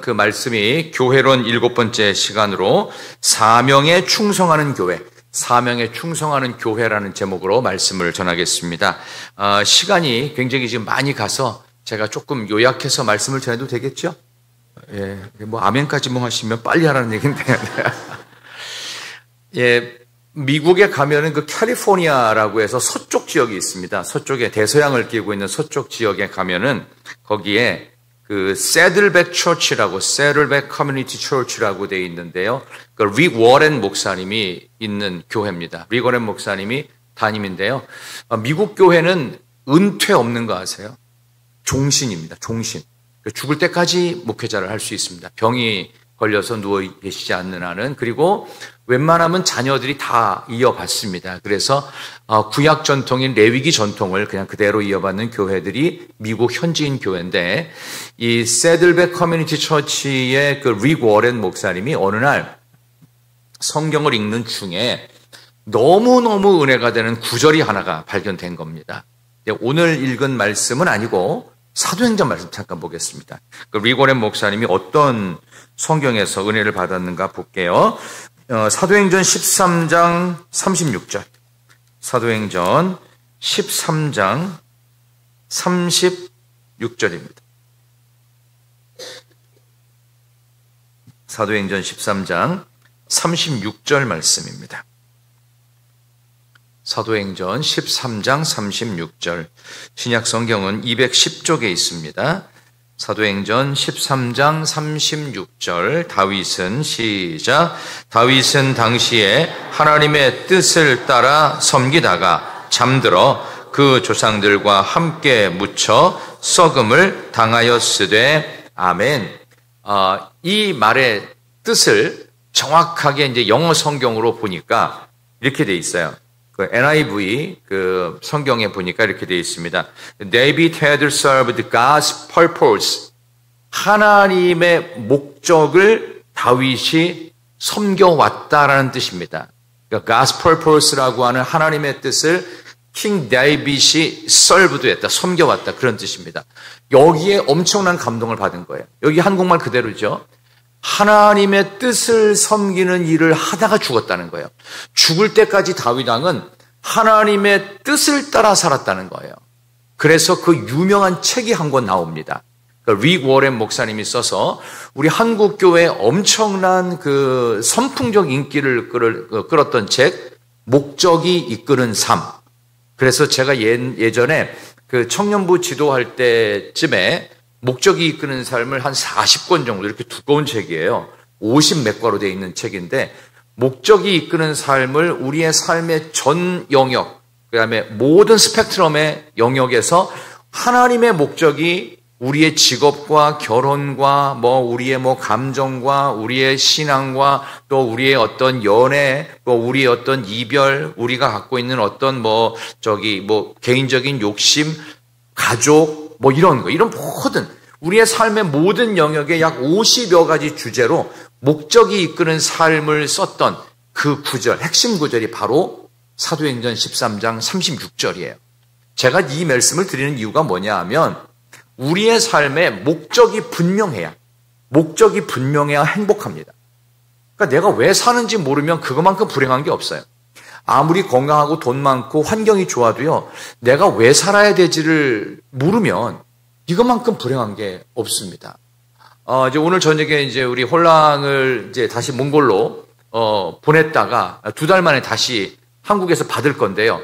그 말씀이 교회론 7번째 시간으로 사명에 충성하는 교회, 사명에 충성하는 교회라는 제목으로 말씀을 전하겠습니다. 시간이 굉장히 지금 많이 가서 제가 조금 요약해서 말씀을 전해도 되겠죠? 예, 뭐 아멘까지 뭐 하시면 빨리 하라는 얘기인데. 예, 미국에 가면은 그 캘리포니아라고 해서 서쪽 지역이 있습니다. 서쪽에 대서양을 끼고 있는 서쪽 지역에 가면은 거기에 그 새들백 처치라고, 새들백 커뮤니티 처치라고 되어 있는데요. 그 릭 워렌 목사님이 있는 교회입니다. 릭 워렌 목사님이 담임인데요. 미국 교회는 은퇴 없는 거 아세요? 종신입니다. 종신. 죽을 때까지 목회자를 할 수 있습니다. 병이 걸려서 누워 계시지 않는 한은. 그리고 웬만하면 자녀들이 다 이어받습니다. 그래서 구약 전통인 레위기 전통을 그냥 그대로 이어받는 교회들이 미국 현지인 교회인데, 이 새들백 커뮤니티 처치의 그 릭 워렌 목사님이 어느 날 성경을 읽는 중에 너무너무 은혜가 되는 구절이 하나가 발견된 겁니다. 오늘 읽은 말씀은 아니고 사도행전 말씀 잠깐 보겠습니다. 그 릭 워렌 목사님이 어떤 성경에서 은혜를 받았는가 볼게요. 사도행전 13장 36절. 사도행전 13장 36절입니다. 사도행전 13장 36절 말씀입니다. 사도행전 13장 36절. 신약 성경은 210쪽에 있습니다. 사도행전 13장 36절. 다윗은 시작. 다윗은 당시에 하나님의 뜻을 따라 섬기다가 잠들어 그 조상들과 함께 묻혀 썩음을 당하였으되. 아멘. 이 말의 뜻을 정확하게 이제 영어 성경으로 보니까 이렇게 돼 있어요. 그 NIV 그 성경에 보니까 이렇게 되어 있습니다. David had served God's purpose. 하나님의 목적을 다윗이 섬겨왔다라는 뜻입니다. 그러니까 God's purpose라고 하는 하나님의 뜻을 킹 다윗이 served 했다, 섬겨왔다, 그런 뜻입니다. 여기에 엄청난 감동을 받은 거예요. 여기 한국말 그대로죠. 하나님의 뜻을 섬기는 일을 하다가 죽었다는 거예요. 죽을 때까지 다윗 왕은 하나님의 뜻을 따라 살았다는 거예요. 그래서 그 유명한 책이 한 권 나옵니다. 릭 워렌 목사님이 써서 우리 한국 교회에 엄청난 그 선풍적 인기를 끌었던 책, 목적이 이끄는 삶. 그래서 제가 예전에 그 청년부 지도할 때쯤에 목적이 이끄는 삶을 한 40권 정도, 이렇게 두꺼운 책이에요. 50몇 과로 되어 있는 책인데, 목적이 이끄는 삶을 우리의 삶의 전 영역, 그 다음에 모든 스펙트럼의 영역에서 하나님의 목적이 우리의 직업과 결혼과 우리의 감정과 우리의 신앙과 또 우리의 어떤 연애, 또 우리의 어떤 이별, 우리가 갖고 있는 어떤 개인적인 욕심, 가족, 이런 모든 우리의 삶의 모든 영역에 약 50여 가지 주제로 목적이 이끄는 삶을 썼던 그 구절, 핵심 구절이 바로 사도행전 13장 36절이에요. 제가 이 말씀을 드리는 이유가 뭐냐 하면, 우리의 삶에 목적이 분명해야 행복합니다. 그러니까 내가 왜 사는지 모르면 그것만큼 불행한 게 없어요. 아무리 건강하고 돈 많고 환경이 좋아도요, 내가 왜 살아야 되지를 모르면 이것만큼 불행한 게 없습니다. 이제 오늘 저녁에 이제 우리 홀랑을 이제 다시 몽골로 보냈다가 2달 만에 다시 한국에서 받을 건데요.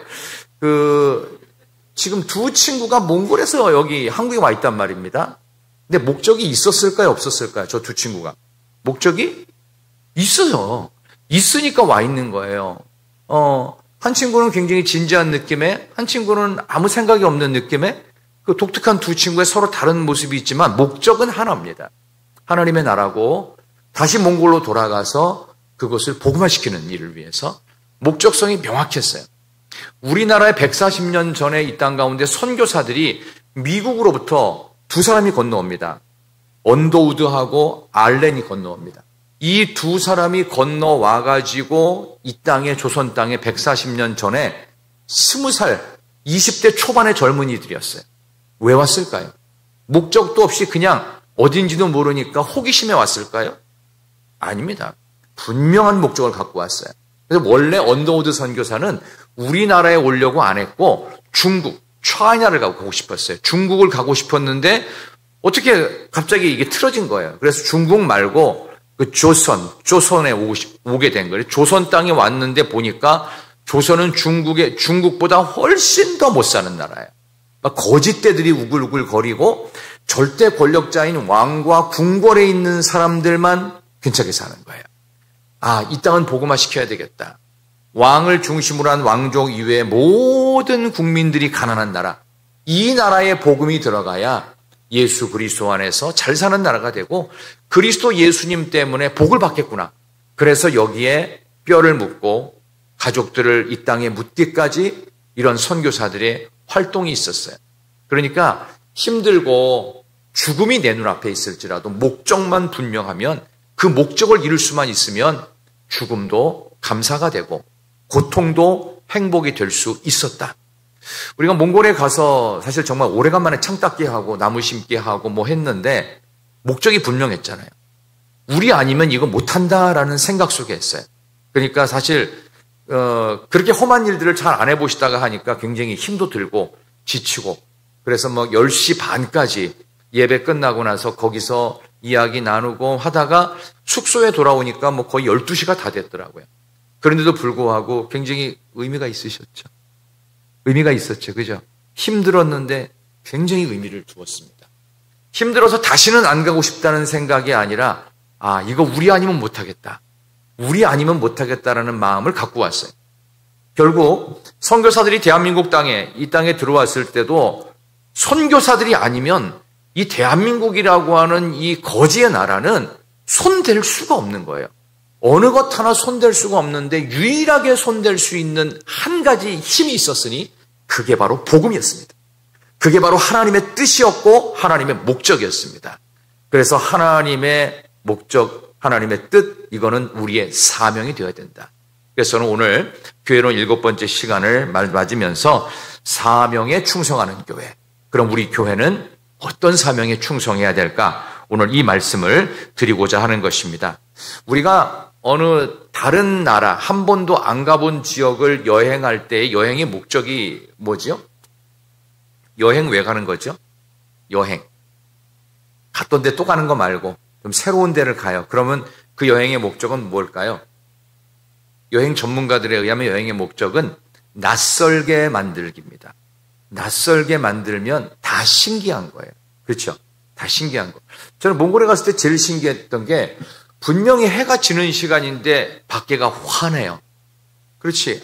지금 두 친구가 몽골에서 여기 한국에 와 있단 말입니다. 근데 목적이 있었을까요, 없었을까요? 저 두 친구가. 목적이 있어요. 있으니까 와 있는 거예요. 한 친구는 굉장히 진지한 느낌에, 한 친구는 아무 생각이 없는 느낌에, 그 독특한 두 친구의 서로 다른 모습이 있지만 목적은 하나입니다. 하나님의 나라고 다시 몽골로 돌아가서 그것을 복음화시키는 일을 위해서 목적성이 명확했어요. 우리나라에 140년 전에 이 땅 가운데 선교사들이 미국으로부터 두 사람이 건너옵니다. 언더우드하고 알렌이 건너옵니다. 이 두 사람이 건너와가지고 이 땅에, 조선 땅에 140년 전에 20살, 20대 초반의 젊은이들이었어요. 왜 왔을까요? 목적도 없이 그냥 어딘지도 모르니까 호기심에 왔을까요? 아닙니다. 분명한 목적을 갖고 왔어요. 그래서 원래 언더우드 선교사는 우리나라에 오려고 안 했고 중국, 차이나를 가고 싶었어요. 중국을 가고 싶었는데 어떻게 갑자기 이게 틀어진 거예요. 그래서 중국 말고 그 조선에 오게 된 거예요. 조선 땅에 왔는데 보니까 조선은 중국보다 훨씬 더 못 사는 나라예요. 거짓대들이 우글우글 거리고 절대 권력자인 왕과 궁궐에 있는 사람들만 괜찮게 사는 거예요. 아, 이 땅은 복음화 시켜야 되겠다. 왕을 중심으로 한 왕족 이외의 모든 국민들이 가난한 나라. 이 나라에 복음이 들어가야 예수 그리스도 안에서 잘 사는 나라가 되고 그리스도 예수님 때문에 복을 받겠구나. 그래서 여기에 뼈를 묻고 가족들을 이 땅에 묻기까지 이런 선교사들의 활동이 있었어요. 그러니까 힘들고 죽음이 내 눈앞에 있을지라도 목적만 분명하면 그 목적을 이룰 수만 있으면 죽음도 감사가 되고 고통도 행복이 될 수 있었다. 우리가 몽골에 가서 사실 정말 오래간만에 창 닦기 하고 나무 심기 하고 뭐 했는데 목적이 분명했잖아요. 우리 아니면 이거 못한다라는 생각 속에 했어요. 그러니까 사실 그렇게 험한 일들을 잘 안 해보시다가 하니까 굉장히 힘도 들고 지치고 그래서 뭐 10시 반까지 예배 끝나고 나서 거기서 이야기 나누고 하다가 숙소에 돌아오니까 뭐 거의 12시가 다 됐더라고요. 그런데도 불구하고 굉장히 의미가 있으셨죠. 의미가 있었죠. 그죠? 힘들었는데 굉장히 의미를 두었습니다. 힘들어서 다시는 안 가고 싶다는 생각이 아니라 아, 이거 우리 아니면 못하겠다. 우리 아니면 못하겠다라는 마음을 갖고 왔어요. 결국 선교사들이 대한민국 땅에 이 땅에 들어왔을 때도 선교사들이 아니면 이 대한민국이라고 하는 이 거지의 나라는 손댈 수가 없는 거예요. 어느 것 하나 손댈 수가 없는데 유일하게 손댈 수 있는 한 가지 힘이 있었으니 그게 바로 복음이었습니다. 그게 바로 하나님의 뜻이었고 하나님의 목적이었습니다. 그래서 하나님의 목적, 하나님의 뜻, 이거는 우리의 사명이 되어야 된다. 그래서 저는 오늘 교회론 7번째 시간을 맞으면서 사명에 충성하는 교회. 그럼 우리 교회는 어떤 사명에 충성해야 될까? 오늘 이 말씀을 드리고자 하는 것입니다. 우리가 어느 다른 나라, 한 번도 안 가본 지역을 여행할 때 여행의 목적이 뭐죠? 여행 왜 가는 거죠? 여행. 갔던 데 또 가는 거 말고 좀 새로운 데를 가요. 그러면 그 여행의 목적은 뭘까요? 여행 전문가들에 의하면 여행의 목적은 낯설게 만들기입니다. 낯설게 만들면 다 신기한 거예요. 그렇죠? 다 신기한 거. 저는 몽골에 갔을 때 제일 신기했던 게 분명히 해가 지는 시간인데 밖에가 환해요. 그렇지?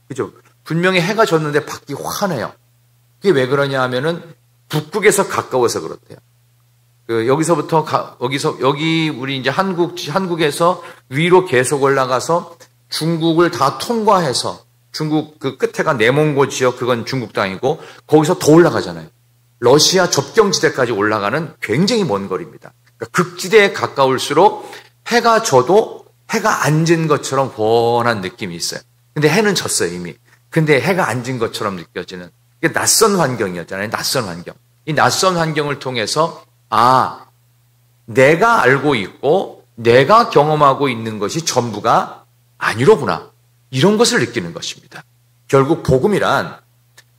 그죠? 분명히 해가 졌는데 밖이 환해요. 그게 왜 그러냐 하면은 북극에서 가까워서 그렇대요. 여기 우리 이제 한국에서 위로 계속 올라가서 중국을 다 통과해서 중국 그 끝에가 내몽고 지역, 그건 중국 땅이고 거기서 더 올라가잖아요. 러시아 접경지대까지 올라가는 굉장히 먼 거리입니다. 그러니까 극지대에 가까울수록 해가 져도 해가 안 진 것처럼 훤한 느낌이 있어요. 근데 해는 졌어요, 이미. 근데 해가 안 진 것처럼 느껴지는. 이게 낯선 환경이었잖아요. 낯선 환경. 이 낯선 환경을 통해서 아, 내가 알고 있고 내가 경험하고 있는 것이 전부가 아니로구나. 이런 것을 느끼는 것입니다. 결국 복음이란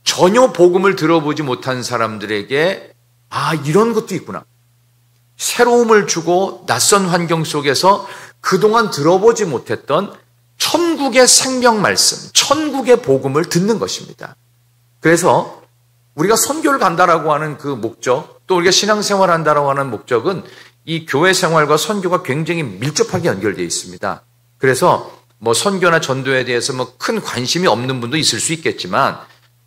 전혀 복음을 들어보지 못한 사람들에게 아, 이런 것도 있구나. 새로움을 주고 낯선 환경 속에서 그동안 들어보지 못했던 천국의 생명 말씀, 천국의 복음을 듣는 것입니다. 그래서 우리가 선교를 간다라고 하는 그 목적, 또 우리가 신앙생활을 한다라고 하는 목적은 이 교회 생활과 선교가 굉장히 밀접하게 연결되어 있습니다. 그래서 뭐 선교나 전도에 대해서 뭐 큰 관심이 없는 분도 있을 수 있겠지만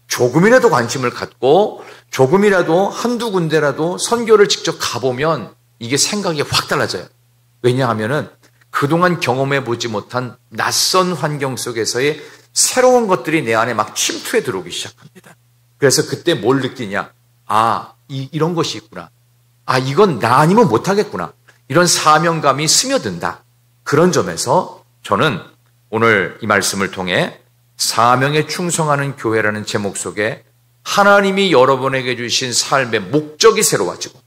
조금이라도 관심을 갖고 조금이라도 한두 군데라도 선교를 직접 가보면 이게 생각이 확 달라져요. 왜냐하면은 그동안 경험해 보지 못한 낯선 환경 속에서의 새로운 것들이 내 안에 막 침투해 들어오기 시작합니다. 그래서 그때 뭘 느끼냐? 아, 이런 것이 있구나. 아, 이건 나 아니면 못하겠구나. 이런 사명감이 스며든다. 그런 점에서 저는 오늘 이 말씀을 통해 사명에 충성하는 교회라는 제목 속에 하나님이 여러분에게 주신 삶의 목적이 새로워지고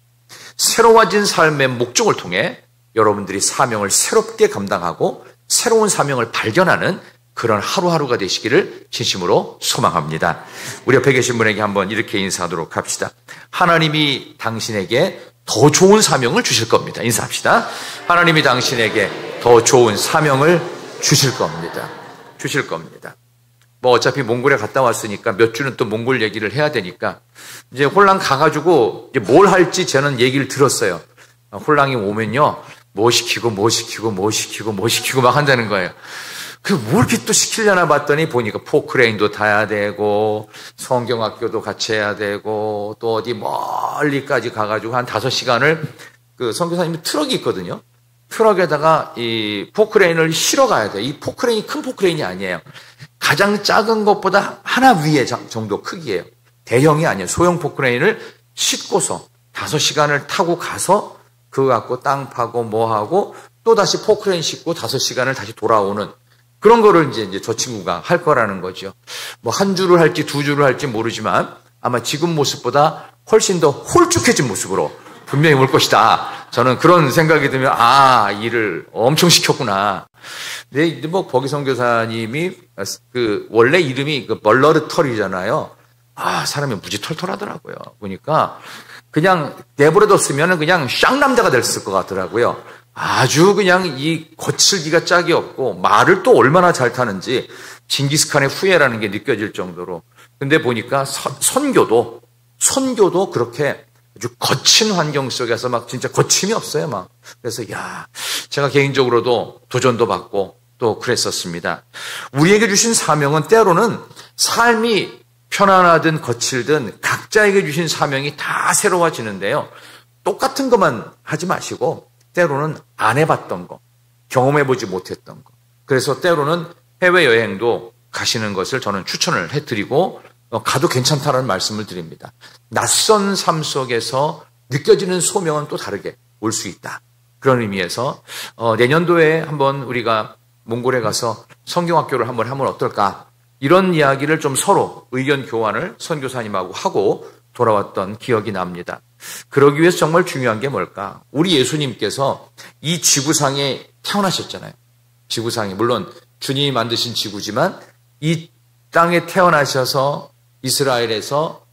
새로워진 삶의 목적을 통해 여러분들이 사명을 새롭게 감당하고 새로운 사명을 발견하는 그런 하루하루가 되시기를 진심으로 소망합니다. 우리 옆에 계신 분에게 한번 이렇게 인사하도록 합시다. 하나님이 당신에게 더 좋은 사명을 주실 겁니다. 인사합시다. 하나님이 당신에게 더 좋은 사명을 주실 겁니다. 주실 겁니다. 뭐 어차피 몽골에 갔다 왔으니까 몇 주는 또 몽골 얘기를 해야 되니까 이제 홀랑 가가지고 이제 뭘 할지 저는 얘기를 들었어요. 홀랑이 오면요, 뭐 시키고 막 한다는 거예요. 뭐 이렇게 또 시키려나 봤더니 보니까 포크레인도 타야 되고 성경학교도 같이 해야 되고 또 어디 멀리까지 가가지고 한 5시간을 그 선교사님이 트럭이 있거든요. 트럭에다가 이 포크레인을 실어 가야 돼. 이 포크레인이 큰 포크레인이 아니에요. 가장 작은 것보다 하나 위에 정도 크기예요. 대형이 아니에요. 소형 포크레인을 싣고서 5시간을 타고 가서 그거 갖고 땅 파고 뭐 하고 또 다시 포크레인 싣고 5시간을 다시 돌아오는 그런 거를 이제 저 친구가 할 거라는 거죠. 뭐 한 주를 할지 2주를 할지 모르지만 아마 지금 모습보다 훨씬 더 홀쭉해진 모습으로 분명히 올 것이다. 저는 그런 생각이 들면 일을 엄청 시켰구나. 근데 뭐 거기 선교사님이 그 원래 이름이 그 벌러르털이잖아요. 사람이 무지 털털하더라고요. 보니까 그냥 내버려뒀으면 그냥 쌍남자가 됐을 것 같더라고요. 아주 그냥 이 거칠기가 짝이 없고 말을 또 얼마나 잘 타는지 징기스칸의 후예라는 게 느껴질 정도로. 근데 보니까 선교도 그렇게 아주 거친 환경 속에서 막 진짜 거침이 없어요, 막. 그래서 제가 개인적으로도 도전도 받고 또 그랬었습니다. 우리에게 주신 사명은 때로는 삶이 편안하든 거칠든 각자에게 주신 사명이 다 새로워지는데요. 똑같은 것만 하지 마시고 때로는 안 해봤던 거, 경험해보지 못했던 거. 그래서 때로는 해외여행도 가시는 것을 저는 추천을 해드리고 가도 괜찮다는 말씀을 드립니다. 낯선 삶 속에서 느껴지는 소명은 또 다르게 올 수 있다. 그런 의미에서 내년도에 한번 우리가 몽골에 가서 성경학교를 한번 하면 어떨까? 이런 이야기를 좀 서로 의견 교환을 선교사님하고 하고 돌아왔던 기억이 납니다. 그러기 위해서 정말 중요한 게 뭘까? 우리 예수님께서 이 지구상에 태어나셨잖아요. 지구상에 물론 주님이 만드신 지구지만 이 땅에 태어나셔서 이스라엘에서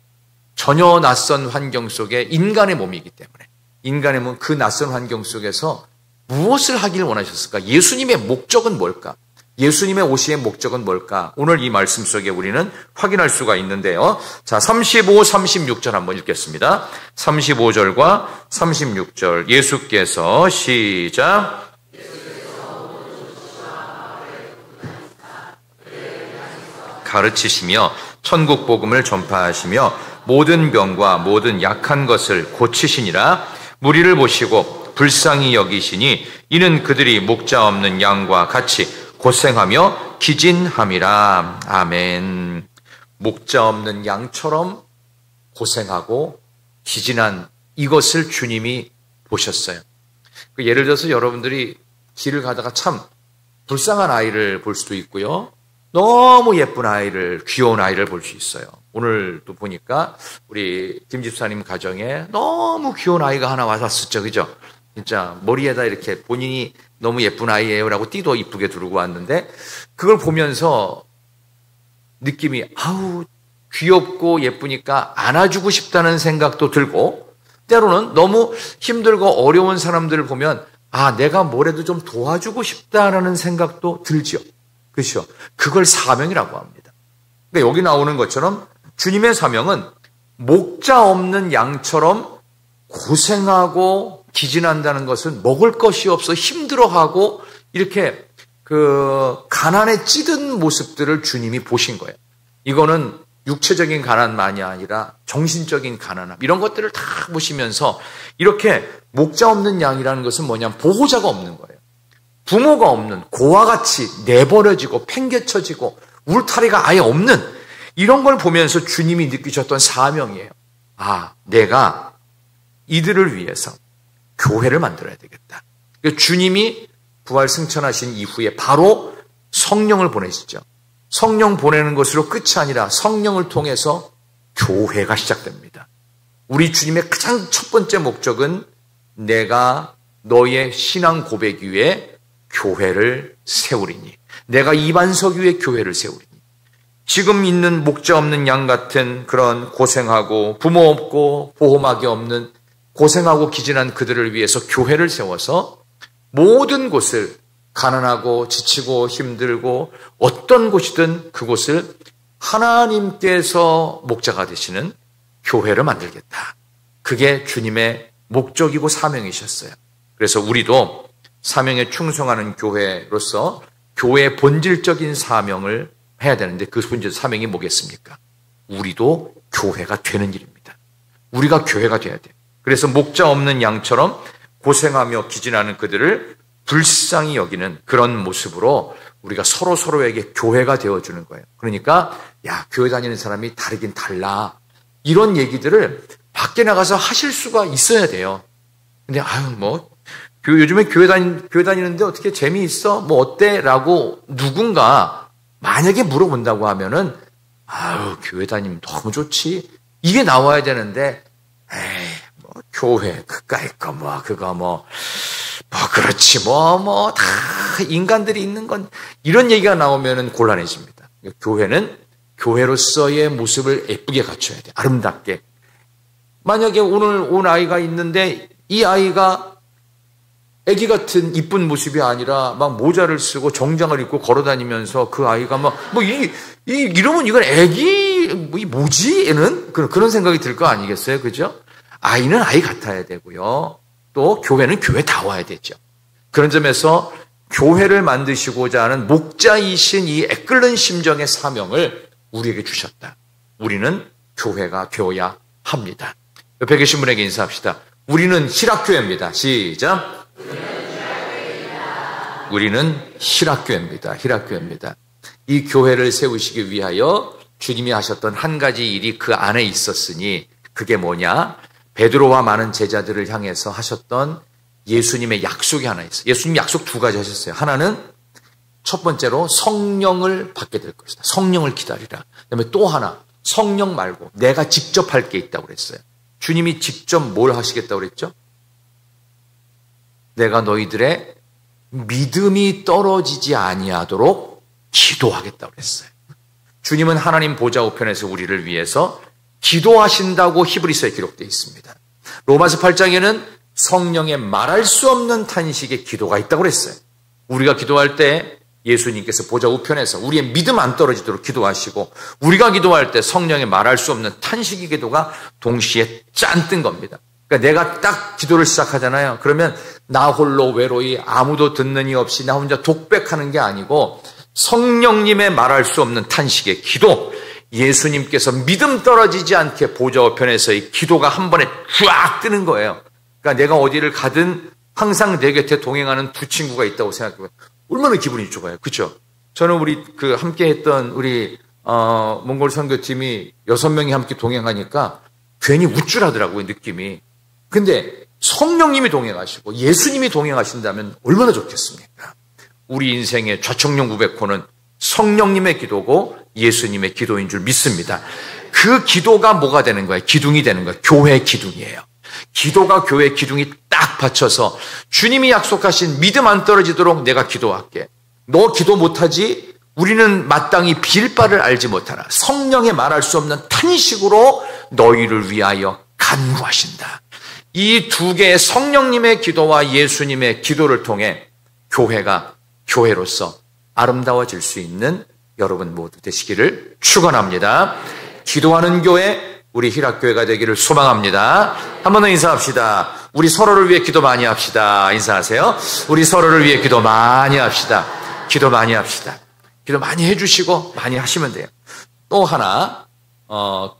전혀 낯선 환경 속에 인간의 몸이기 때문에 인간의 몸 그 낯선 환경 속에서 무엇을 하길 원하셨을까? 예수님의 목적은 뭘까? 예수님의 오심의 목적은 뭘까? 오늘 이 말씀 속에 우리는 확인할 수가 있는데요. 자, 35, 36절 한번 읽겠습니다. 35절과 36절 예수께서 시작. 가르치시며 천국 복음을 전파하시며 모든 병과 모든 약한 것을 고치시니라. 무리를 보시고 불쌍히 여기시니 이는 그들이 목자 없는 양과 같이 고생하며 기진함이라. 아멘. 목자 없는 양처럼 고생하고 기진한 이것을 주님이 보셨어요. 예를 들어서 여러분들이 길을 가다가 참 불쌍한 아이를 볼 수도 있고요. 너무 예쁜 아이를, 귀여운 아이를 볼 수 있어요. 오늘도 보니까 우리 김 집사님 가정에 너무 귀여운 아이가 하나 왔었죠. 그죠? 진짜 머리에다 이렇게 본인이 너무 예쁜 아이예요라고 띠도 이쁘게 두르고 왔는데 그걸 보면서 느낌이 귀엽고 예쁘니까 안아주고 싶다는 생각도 들고 때로는 너무 힘들고 어려운 사람들을 보면 내가 뭐래도 좀 도와주고 싶다라는 생각도 들죠. 그렇죠? 그걸 사명이라고 합니다. 그러니까 여기 나오는 것처럼 주님의 사명은 목자 없는 양처럼 고생하고 기진한다는 것은 먹을 것이 없어 힘들어하고 이렇게 가난에 찌든 모습들을 주님이 보신 거예요. 이거는 육체적인 가난만이 아니라 정신적인 가난함 이런 것들을 다 보시면서 이렇게 목자 없는 양이라는 것은 뭐냐면 보호자가 없는 거예요. 부모가 없는 고와 같이 내버려지고 팽개쳐지고 울타리가 아예 없는 이런 걸 보면서 주님이 느끼셨던 사명이에요. 내가 이들을 위해서 교회를 만들어야 되겠다. 주님이 부활 승천하신 이후에 바로 성령을 보내시죠. 성령 보내는 것으로 끝이 아니라 성령을 통해서 교회가 시작됩니다. 우리 주님의 가장 첫 번째 목적은 내가 너의 신앙 고백 위에 교회를 세우리니, 내가 이반석 위에 교회를 세우리니. 지금 있는 목자 없는 양 같은 그런 고생하고 부모 없고 보호막이 없는 고생하고 기진한 그들을 위해서 교회를 세워서 모든 곳을, 가난하고 지치고 힘들고 어떤 곳이든 그곳을 하나님께서 목자가 되시는 교회를 만들겠다. 그게 주님의 목적이고 사명이셨어요. 그래서 우리도 사명에 충성하는 교회로서 교회의 본질적인 사명을 해야 되는데, 그 본질 사명이 뭐겠습니까? 우리도 교회가 되는 일입니다. 우리가 교회가 돼야 돼요. 그래서 목자 없는 양처럼 고생하며 기진하는 그들을 불쌍히 여기는 그런 모습으로 우리가 서로에게 교회가 되어주는 거예요. 그러니까 야, 교회 다니는 사람이 다르긴 달라, 이런 얘기들을 밖에 나가서 하실 수가 있어야 돼요. 근데 요즘에 교회 다니는데 어떻게 재미있어? 뭐 어때? 라고 누군가 만약에 물어본다고 하면은 교회 다니면 너무 좋지, 이게 나와야 되는데, 교회 그까이 거 그거 그렇지 다 인간들이 있는 건, 이런 얘기가 나오면은 곤란해집니다. 교회는 교회로서의 모습을 예쁘게 갖춰야 돼, 아름답게. 만약에 오늘 온 아이가 있는데 이 아이가 애기 같은 이쁜 모습이 아니라 막 모자를 쓰고 정장을 입고 걸어다니면서 그 아이가 이러면 이건 애기 뭐지? 얘는 그런 생각이 들 거 아니겠어요, 그죠? 아이는 아이 같아야 되고요. 또 교회는 교회다워야 되죠. 그런 점에서 교회를 만드시고자 하는 목자이신 이 애끓는 심정의 사명을 우리에게 주셨다. 우리는 교회가 되어야 합니다. 옆에 계신 분에게 인사합시다. 우리는 희락교회입니다. 시작. 우리는 희락교회입니다. 희락교회입니다. 이 교회를 세우시기 위하여 주님이 하셨던 한 가지 일이 그 안에 있었으니, 그게 뭐냐? 베드로와 많은 제자들을 향해서 하셨던 예수님의 약속이 하나 있어요. 예수님 약속 두 가지 하셨어요. 하나는 첫 번째로 성령을 받게 될 것이다. 성령을 기다리라. 그다음에 또 하나, 성령 말고 내가 직접 할 게 있다고 그랬어요. 주님이 직접 뭘 하시겠다고 그랬죠? 내가 너희들의 믿음이 떨어지지 아니하도록 기도하겠다고 그랬어요. 주님은 하나님 보좌 우편에서 우리를 위해서 기도하신다고 히브리서에 기록되어 있습니다. 로마서 8장에는 성령의 말할 수 없는 탄식의 기도가 있다고 그랬어요. 우리가 기도할 때 예수님께서 보좌 우편에서 우리의 믿음 안 떨어지도록 기도하시고, 우리가 기도할 때 성령의 말할 수 없는 탄식의 기도가 동시에 짠 뜬 겁니다. 그러니까 내가 딱 기도를 시작하잖아요. 그러면 나 홀로 외로이 아무도 듣는 이 없이 나 혼자 독백하는 게 아니고, 성령님의 말할 수 없는 탄식의 기도, 예수님께서 믿음 떨어지지 않게 보좌 우편에서의 기도가 한 번에 쫙 뜨는 거예요. 그러니까 내가 어디를 가든 항상 내 곁에 동행하는 두 친구가 있다고 생각해보면 얼마나 기분이 좋아요. 그렇죠? 저는 우리 함께 했던 우리 몽골 선교팀이 6명이 함께 동행하니까 괜히 우쭐하더라고요, 느낌이. 근데 성령님이 동행하시고 예수님이 동행하신다면 얼마나 좋겠습니까? 우리 인생의 좌청룡 우백호는 성령님의 기도고 예수님의 기도인 줄 믿습니다. 그 기도가 뭐가 되는 거예요? 기둥이 되는 거예요. 교회 기둥이에요. 기도가 교회 기둥이 딱 받쳐서 주님이 약속하신 믿음 안 떨어지도록 내가 기도할게. 너 기도 못하지? 우리는 마땅히 빌 바를 알지 못하나 성령의 말할 수 없는 탄식으로 너희를 위하여 간구하신다. 이 두 개의 성령님의 기도와 예수님의 기도를 통해 교회가 교회로서 아름다워질 수 있는 여러분 모두 되시기를 축원합니다. 기도하는 교회, 우리 희락교회가 되기를 소망합니다. 한 번 더 인사합시다. 우리 서로를 위해 기도 많이 합시다. 인사하세요. 우리 서로를 위해 기도 많이 합시다. 기도 많이 합시다. 기도 많이 해주시고 많이 하시면 돼요. 또 하나,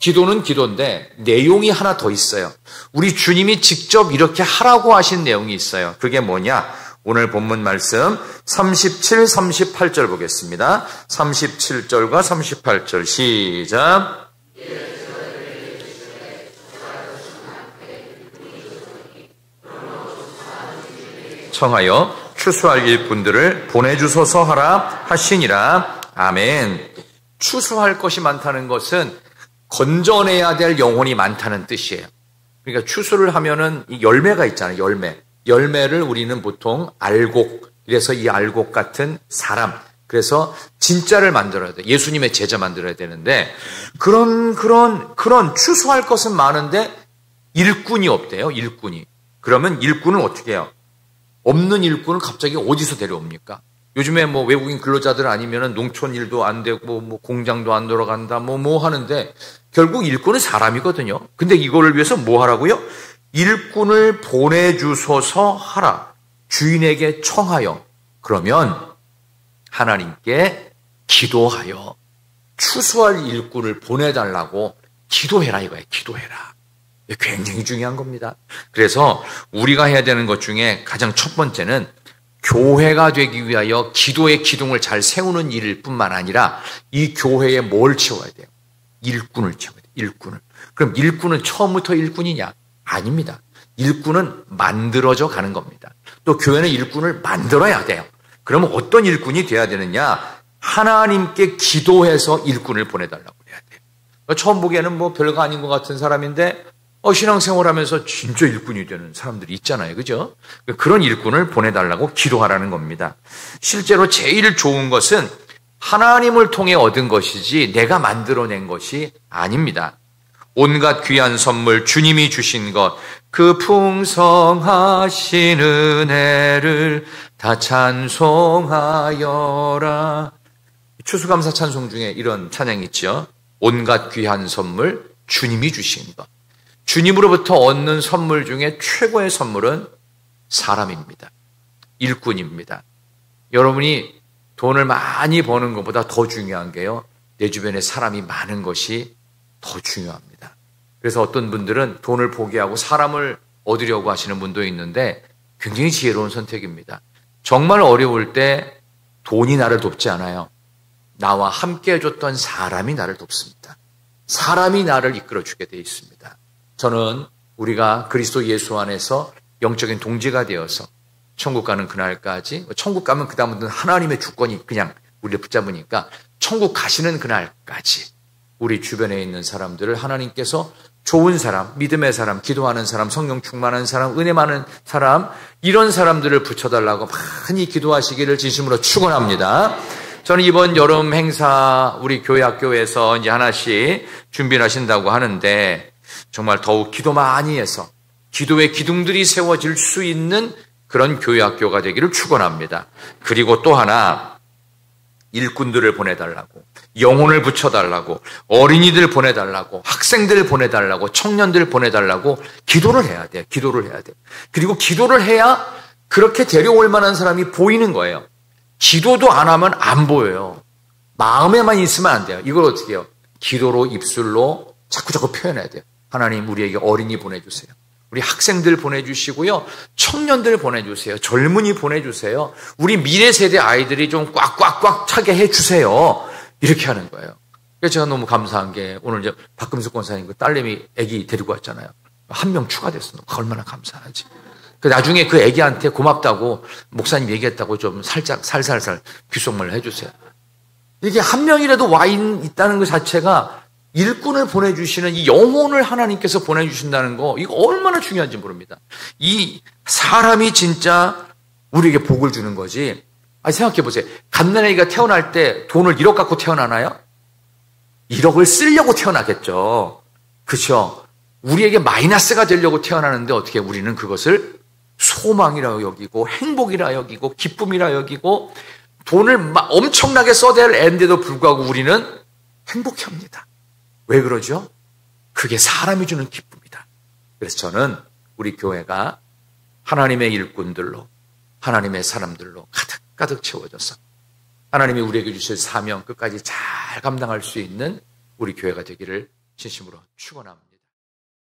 기도는 기도인데 내용이 하나 더 있어요. 우리 주님이 직접 이렇게 하라고 하신 내용이 있어요. 그게 뭐냐? 오늘 본문 말씀 37, 38절 보겠습니다. 37절과 38절 시작. 청하여 추수할 일꾼들을 보내주소서 하라 하시니라. 아멘. 추수할 것이 많다는 것은 건져내야 될 영혼이 많다는 뜻이에요. 그러니까 추수를 하면은 이 열매가 있잖아요. 열매를 우리는 보통 알곡, 그래서 이 알곡 같은 사람, 그래서 진짜를 만들어야 돼. 예수님의 제자 만들어야 되는데 그런 추수할 것은 많은데 일꾼이 없대요. 일꾼이. 그러면 일꾼을 어떻게 해요? 없는 일꾼을 갑자기 어디서 데려옵니까? 요즘에 뭐 외국인 근로자들 아니면은 농촌 일도 안 되고 뭐 공장도 안 돌아간다 뭐 하는데 결국 일꾼은 사람이거든요. 근데 이거를 위해서 뭐 하라고요? 일꾼을 보내주소서 하라. 주인에게 청하여. 그러면 하나님께 기도하여 추수할 일꾼을 보내달라고 기도해라 이거예요. 기도해라. 굉장히 중요한 겁니다. 그래서 우리가 해야 되는 것 중에 가장 첫 번째는 교회가 되기 위하여 기도의 기둥을 잘 세우는 일일 뿐만 아니라 이 교회에 뭘 채워야 돼요? 일꾼을 채워야 돼요. 일꾼을. 그럼 일꾼은 처음부터 일꾼이냐? 아닙니다. 일꾼은 만들어져 가는 겁니다. 또 교회는 일꾼을 만들어야 돼요. 그러면 어떤 일꾼이 돼야 되느냐? 하나님께 기도해서 일꾼을 보내달라고 해야 돼요. 처음 보기에는 뭐 별거 아닌 것 같은 사람인데 신앙생활하면서 진짜 일꾼이 되는 사람들이 있잖아요. 그죠? 그런 일꾼을 보내달라고 기도하라는 겁니다. 실제로 제일 좋은 것은 하나님을 통해 얻은 것이지 내가 만들어낸 것이 아닙니다. 온갖 귀한 선물 주님이 주신 것, 그 풍성하신 은혜를 다 찬송하여라. 추수감사 찬송 중에 이런 찬양이 있죠. 온갖 귀한 선물 주님이 주신 것. 주님으로부터 얻는 선물 중에 최고의 선물은 사람입니다. 일꾼입니다. 여러분이 돈을 많이 버는 것보다 더 중요한 게요. 내 주변에 사람이 많은 것이 더 중요합니다. 그래서 어떤 분들은 돈을 포기하고 사람을 얻으려고 하시는 분도 있는데 굉장히 지혜로운 선택입니다. 정말 어려울 때 돈이 나를 돕지 않아요. 나와 함께 해줬던 사람이 나를 돕습니다. 사람이 나를 이끌어주게 돼 있습니다. 저는 우리가 그리스도 예수 안에서 영적인 동지가 되어서 천국 가는 그날까지, 천국 가면 그 다음부터는 하나님의 주권이 그냥 우리를 붙잡으니까 천국 가시는 그날까지 우리 주변에 있는 사람들을 하나님께서 좋은 사람, 믿음의 사람, 기도하는 사람, 성령 충만한 사람, 은혜 많은 사람, 이런 사람들을 붙여달라고 많이 기도하시기를 진심으로 축원합니다. 저는 이번 여름 행사 우리 교회 학교에서 이제 하나씩 준비를 하신다고 하는데 정말 더욱 기도 많이 해서 기도의 기둥들이 세워질 수 있는 그런 교회 학교가 되기를 축원합니다. 그리고 또 하나 일꾼들을 보내달라고, 영혼을 붙여달라고, 어린이들 보내달라고, 학생들 보내달라고, 청년들 보내달라고 기도를 해야 돼요. 기도를 해야 돼요. 그리고 기도를 해야 그렇게 데려올 만한 사람이 보이는 거예요. 기도도 안 하면 안 보여요. 마음에만 있으면 안 돼요. 이걸 어떻게 해요? 기도로 입술로 자꾸 표현해야 돼요. 하나님 우리에게 어린이 보내주세요. 우리 학생들 보내주시고요. 청년들 보내주세요. 젊은이 보내주세요. 우리 미래 세대 아이들이 좀 꽉꽉꽉 차게 해주세요. 이렇게 하는 거예요. 그래서 제가 너무 감사한 게 오늘 이제 박금숙 권사님 그 딸내미 아기 데리고 왔잖아요. 한 명 추가됐어. 얼마나 감사하지. 나중에 그 아기한테 고맙다고 목사님 얘기했다고 좀 살짝 살살살 귓속말을 해주세요. 이게 한 명이라도 와 있다는 것 자체가 일꾼을 보내주시는 이 영혼을 하나님께서 보내주신다는 거, 이거 얼마나 중요한지 모릅니다. 이 사람이 진짜 우리에게 복을 주는 거지. 생각해 보세요. 갓난아기가 태어날 때 돈을 1억 갖고 태어나나요? 1억을 쓰려고 태어나겠죠. 그렇죠? 우리에게 마이너스가 되려고 태어나는데 어떻게 우리는 그것을 소망이라 여기고 행복이라 여기고 기쁨이라 여기고 돈을 엄청나게 써야 될 애인데도 불구하고 우리는 행복해합니다. 왜 그러죠? 그게 사람이 주는 기쁨이다. 그래서 저는 우리 교회가 하나님의 일꾼들로, 하나님의 사람들로 가득가득 채워져서 하나님이 우리에게 주실 사명 끝까지 잘 감당할 수 있는 우리 교회가 되기를 진심으로 축원합니다.